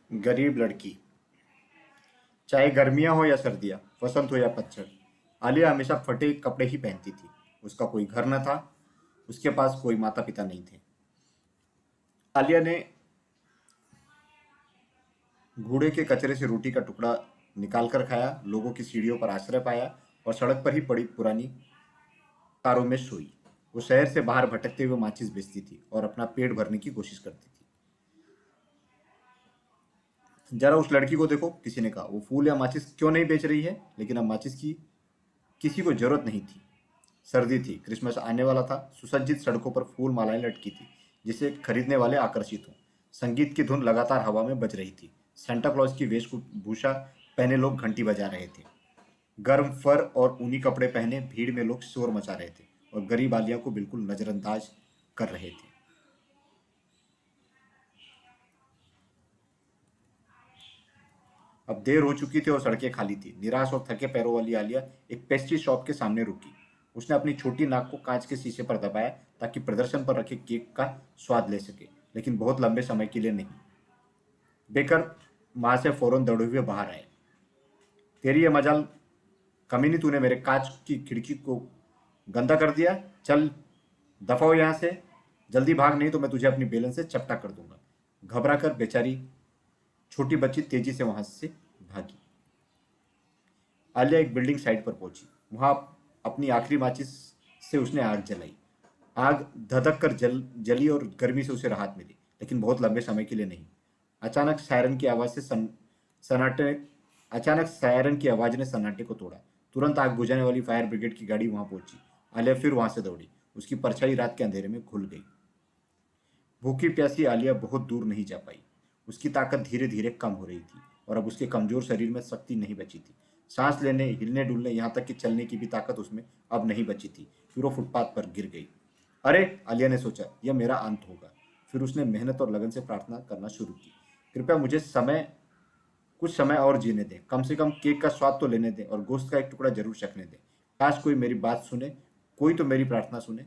गरीब लड़की। चाहे गर्मियां हो या सर्दियां, वसंत हो या पतझड़, आलिया हमेशा फटे कपड़े ही पहनती थी। उसका कोई घर न था, उसके पास कोई माता पिता नहीं थे। आलिया ने घूड़े के कचरे से रोटी का टुकड़ा निकाल कर खाया, लोगों की सीढ़ियों पर आश्रय पाया और सड़क पर ही पड़ी पुरानी कारों में सोई। वो शहर से बाहर भटकते हुए माचिस बेचती थी और अपना पेट भरने की कोशिश करती थी। जरा उस लड़की को देखो, किसी ने कहा। वो फूल या माचिस क्यों नहीं बेच रही है? लेकिन अब माचिस की किसी को जरूरत नहीं थी। सर्दी थी, क्रिसमस आने वाला था। सुसज्जित सड़कों पर फूल मालाएं लटकी थी, जिसे खरीदने वाले आकर्षित हों। संगीत की धुन लगातार हवा में बज रही थी। सेंटा क्लॉज की वेशभूषा पहने लोग घंटी बजा रहे थे। गर्म फर और ऊनी कपड़े पहने भीड़ में लोग शोर मचा रहे थे और गरीब आलिया को बिल्कुल नजरअंदाज कर रहे थे। अब देर हो चुकी थी और सड़कें खाली थी। निराश और थके पैरों वाली आलिया एक पेस्ट्री शॉप के सामने रुकी। उसने अपनी छोटी नाक को कांच के शीशे पर दबाया ताकि प्रदर्शन पर रखे केक का स्वाद ले सके, लेकिन बहुत लंबे समय के लिए नहीं। बेकर वहां से फौरन दौड़े हुए बाहर आए। तेरी ये मजाल कमीनी, तूने मेरे कांच की खिड़की को गंदा कर दिया। चल दफा हो यहां से, जल्दी भाग, नहीं तो मैं तुझे अपनी बेलन से चपटा कर दूंगा। घबरा कर बेचारी छोटी बच्ची तेजी से वहां से भागी। आलिया एक बिल्डिंग साइट पर पहुंची। वहां अपनी आखिरी माचिस से उसने आग जलाई। आग धधक कर जली और गर्मी से उसे राहत मिली, लेकिन बहुत लंबे समय के लिए नहीं। अचानक सायरन की आवाज से सन्नाटे अचानक सायरन की आवाज ने सन्नाटे को तोड़ा। तुरंत आग बुझाने वाली फायर ब्रिगेड की गाड़ी वहां पहुंची। आलिया फिर वहां से दौड़ी। उसकी परछाई रात के अंधेरे में घुल गई। भूखी प्यासी आलिया बहुत दूर नहीं जा पाई। उसकी ताकत धीरे धीरे कम हो रही थी और अब उसके कमजोर शरीर में शक्ति नहीं बची थी। सांस लेने, हिलने डुलने, यहाँ तक कि चलने की भी ताकत उसमें अब नहीं बची थी। फिर वो फुटपाथ पर गिर गई। अरे, आलिया ने सोचा, यह मेरा अंत होगा। फिर उसने मेहनत और लगन से प्रार्थना करना शुरू की। कृपया मुझे कुछ समय और जीने दें। कम से कम केक का स्वाद तो लेने दें और गोश्त का एक टुकड़ा जरूर चखने दें। काश कोई मेरी बात सुने, कोई तो मेरी प्रार्थना सुने।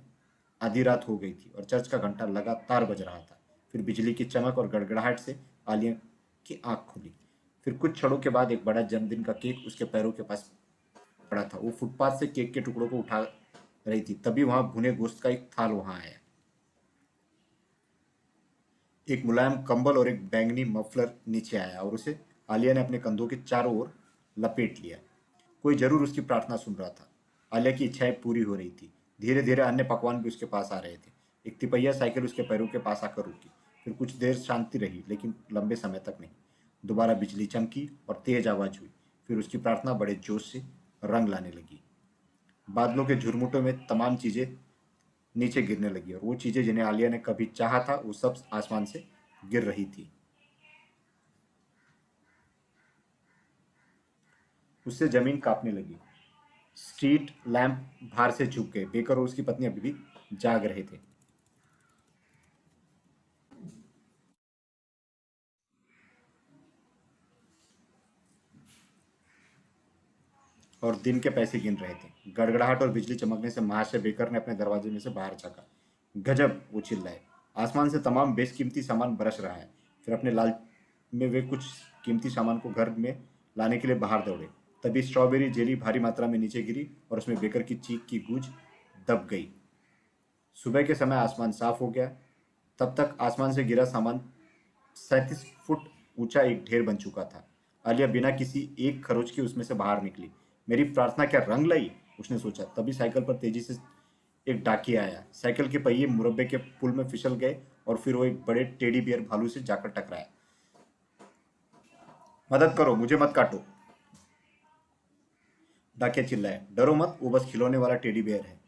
आधी रात हो गई थी और चर्च का घंटा लगातार बज रहा था। फिर बिजली की चमक और गड़गड़ाहट से आलिया की आंख खुली। फिर कुछ क्षणों के बाद एक बड़ा जन्मदिन का केक उसके पैरों के पास पड़ा था। वो फुटपाथ से केक के टुकड़ों को उठा रही थी, तभी वहां भुने गोश्त का एक थाल वहां आया। एक मुलायम कंबल और एक बैंगनी मफलर नीचे आया और उसे आलिया ने अपने कंधों के चारों ओर लपेट लिया। कोई जरूर उसकी प्रार्थना सुन रहा था। आलिया की इच्छाएं पूरी हो रही थी। धीरे धीरे अन्य पकवान भी उसके पास आ रहे थे। एक तिपहिया साइकिल उसके पैरों के पास आकर रुकी। फिर कुछ देर शांति रही, लेकिन लंबे समय तक नहीं। दोबारा बिजली चमकी और तेज आवाज हुई। फिर उसकी प्रार्थना बड़े जोश से रंग लाने लगी। बादलों के झुरमुटों में तमाम चीजें नीचे गिरने लगी और वो चीजें जिन्हें आलिया ने कभी चाहा था, वो सब आसमान से गिर रही थी। उससे जमीन कांपने लगी। स्ट्रीट लैंप भार से झुक गए। बेकर और उसकी पत्नी अभी भी जाग रहे थे और दिन के पैसे गिन रहे थे। गड़गड़ाहट और बिजली चमकने से महाशय बेकर ने अपने दरवाजे में से बाहर झांका। गजब, वो चिल्लाए। आसमान से तमाम बेशकीमती सामान बरस रहा है। फिर अपने लाल में वे कुछ कीमती सामान को घर में लाने के लिए बाहर दौड़े। तभी स्ट्रॉबेरी जेली भारी मात्रा में नीचे गिरी और उसमें बेकर की चीख की गूंज दब गई। सुबह के समय आसमान साफ हो गया। तब तक आसमान से गिरा सामान 37 फुट ऊंचा एक ढेर बन चुका था। आलिया बिना किसी एक खरोच के उसमें से बाहर निकली। मेरी प्रार्थना क्या रंग लाई, उसने सोचा। तभी साइकिल पर तेजी से एक डाकिया आया। साइकिल के पहिए मुरब्बे के पुल में फिसल गए और फिर वो एक बड़े टेडी बियर भालू से जाकर टकराया। मदद करो, मुझे मत काटो, डाकिया चिल्लाया। डरो मत, वो बस खिलौने वाला टेडी बियर है,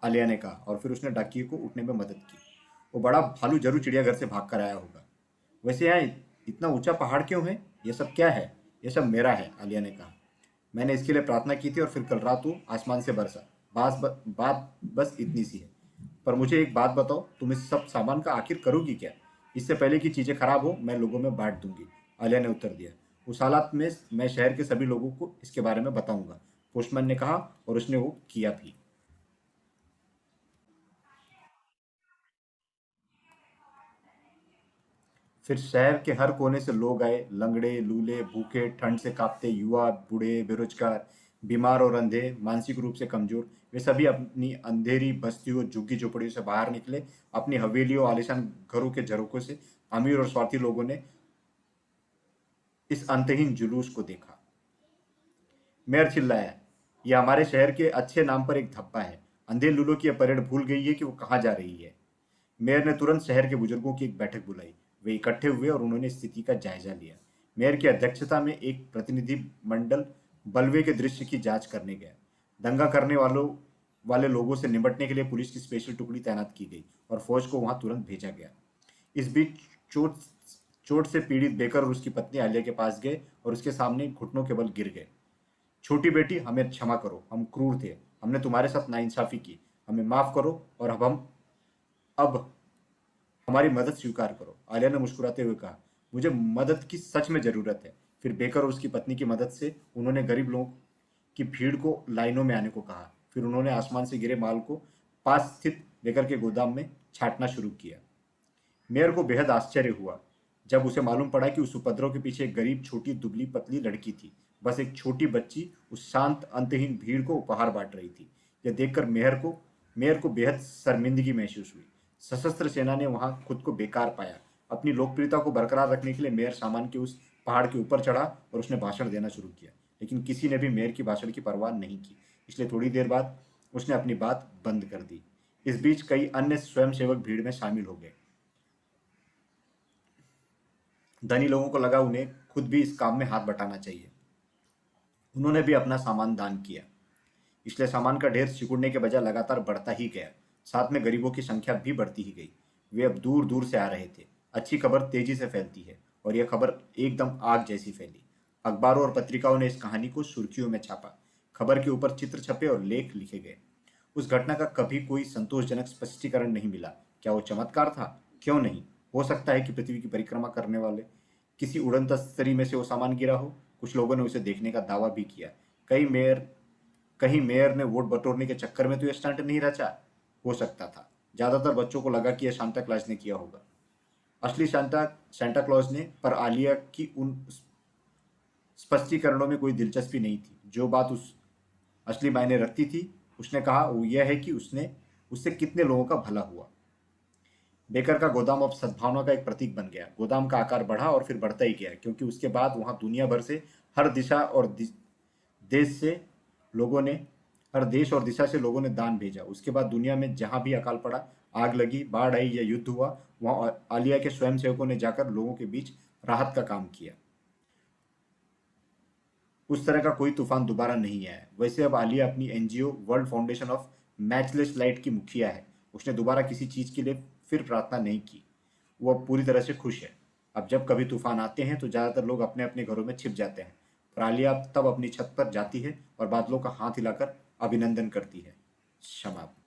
आलिया ने कहा और फिर उसने डाकिये को उठने में मदद की। वो बड़ा भालू जरूर चिड़ियाघर से भाग कर आया होगा। वैसे यहाँ इतना ऊंचा पहाड़ क्यों है? ये सब क्या है? ये सब मेरा है, आलिया ने कहा। मैंने इसके लिए प्रार्थना की थी और फिर कल रात वो आसमान से बरसा। बात बस इतनी सी है। पर मुझे एक बात बताओ, तुम इस सब सामान का आखिर करोगी क्या? इससे पहले कि चीजें खराब हो, मैं लोगों में बांट दूंगी, आलिया ने उत्तर दिया। उस हालात में मैं शहर के सभी लोगों को इसके बारे में बताऊंगा, पोस्टमैन ने कहा और उसने वो किया भी। फिर शहर के हर कोने से लोग आए, लंगड़े, लूले, भूखे, ठंड से कांपते, युवा, बूढ़े, बेरोजगार, बीमार और अंधे, मानसिक रूप से कमजोर। वे सभी अपनी अंधेरी बस्तियों, झुग्गी झोपड़ियों से बाहर निकले। अपनी हवेलियों, आलीशान घरों के झरोकों से अमीर और स्वार्थी लोगों ने इस अंतहीन जुलूस को देखा। मेयर चिल्लाया, यह हमारे शहर के अच्छे नाम पर एक धब्बा है। अंधे लूलों की यह परेड भूल गई है कि वो कहाँ जा रही है। मेयर ने तुरंत शहर के बुजुर्गों की एक बैठक बुलाई। वे इकट्ठे हुए और उन्होंने स्थिति का जायजा लिया। मेयर की अध्यक्षता में एक प्रतिनिधि मंडल बलवे के दृश्य की जांच करने गया। दंगा करने वाले लोगों से निपटने के लिए पुलिस की स्पेशल टुकड़ी तैनात की गई और फौज को वहां तुरंत भेजा गया। इस बीच चोट चोट से पीड़ित बेकर और उसकी पत्नी आलिया के पास गए और उसके सामने घुटनों के बल गिर गए। छोटी बेटी, हमें क्षमा करो, हम क्रूर थे, हमने तुम्हारे साथ नाइंसाफी की, हमें माफ करो और अब हमारी मदद स्वीकार करो। आलिया ने मुस्कुराते हुए कहा, मुझे मदद की सच में जरूरत है। फिर बेकर और उसकी पत्नी की मदद से उन्होंने गरीब लोगों की भीड़ को लाइनों में आने को कहा। फिर उन्होंने आसमान से गिरे माल को पास स्थित बेकर के गोदाम में छांटना शुरू किया। मेयर को बेहद आश्चर्य हुआ जब उसे मालूम पड़ा कि उस उपद्रव के पीछे एक गरीब, छोटी, दुबली पतली लड़की थी। बस एक छोटी बच्ची उस शांत अंतहीन भीड़ को उपहार बांट रही थी। यह देखकर मेयर को बेहद शर्मिंदगी महसूस हुई। सशस्त्र सेना ने वहां खुद को बेकार पाया। अपनी लोकप्रियता को बरकरार रखने के लिए मेयर सामान के उस पहाड़ के ऊपर चढ़ा और उसने भाषण देना शुरू किया। लेकिन किसी ने भी मेयर की भाषण की परवाह नहीं की, इसलिए थोड़ी देर बाद उसने अपनी बात बंद कर दी। इस बीच कई अन्य स्वयंसेवक भीड़ में शामिल हो गए। धनी लोगों को लगा उन्हें खुद भी इस काम में हाथ बटाना चाहिए। उन्होंने भी अपना सामान दान किया, इसलिए सामान का ढेर सिकुड़ने के बजाय लगातार बढ़ता ही गया। साथ में गरीबों की संख्या भी बढ़ती ही गई। वे अब दूर दूर से आ रहे थे। अच्छी खबर तेजी से फैलती है और यह खबर एकदम आग जैसी फैली। अखबारों और पत्रिकाओं ने इस कहानी को सुर्खियों में छापा। खबर के ऊपर चित्र छपे और लेख लिखे गए। उस घटना का कभी कोई संतोषजनक स्पष्टीकरण नहीं मिला। क्या वो चमत्कार था? क्यों नहीं? हो सकता है कि पृथ्वी की परिक्रमा करने वाले किसी उड़न तस्तरी में से वो सामान गिरा हो। कुछ लोगों ने उसे देखने का दावा भी किया। कहीं मेयर ने वोट बटोरने के चक्कर में तो यह स्टंट नहीं रचा। हो सकता था। ज्यादातर बच्चों को लगा कि यह सांता क्लॉज ने किया होगा। असली सांता क्लॉज ने पर आलिया की उन स्पष्टीकरणों में कोई दिलचस्पी नहीं थी। जो बात उस असली मायने रखती थी, उसने कहा, वो यह है कि उससे कितने लोगों का भला हुआ। बेकर का गोदाम अब सद्भावना का एक प्रतीक बन गया। गोदाम का आकार बढ़ा और फिर बढ़ता ही गया, क्योंकि उसके बाद वहां दुनिया भर से हर दिशा और देश से लोगों ने हर देश और दिशा से लोगों ने दान भेजा। उसके बाद दुनिया में जहां भी अकाल पड़ा, आग लगी, बाढ़ आई या युद्ध हुआ, वहां आलिया के स्वयंसेवकों ने जाकर लोगों के बीच राहत का काम किया। उस तरह का कोई तूफान दोबारा नहीं आया। वैसे अब आलिया अपनी NGO world foundation of matchless light की मुखिया है। उसने दोबारा किसी चीज के लिए फिर प्रार्थना नहीं की। वो अब पूरी तरह से खुश है। अब जब कभी तूफान आते हैं तो ज्यादातर लोग अपने अपने घरों में छिप जाते हैं, पर आलिया तब अपनी छत पर जाती है और बादलों का हाथ हिलाकर अभिनंदन करती है। समाप्त।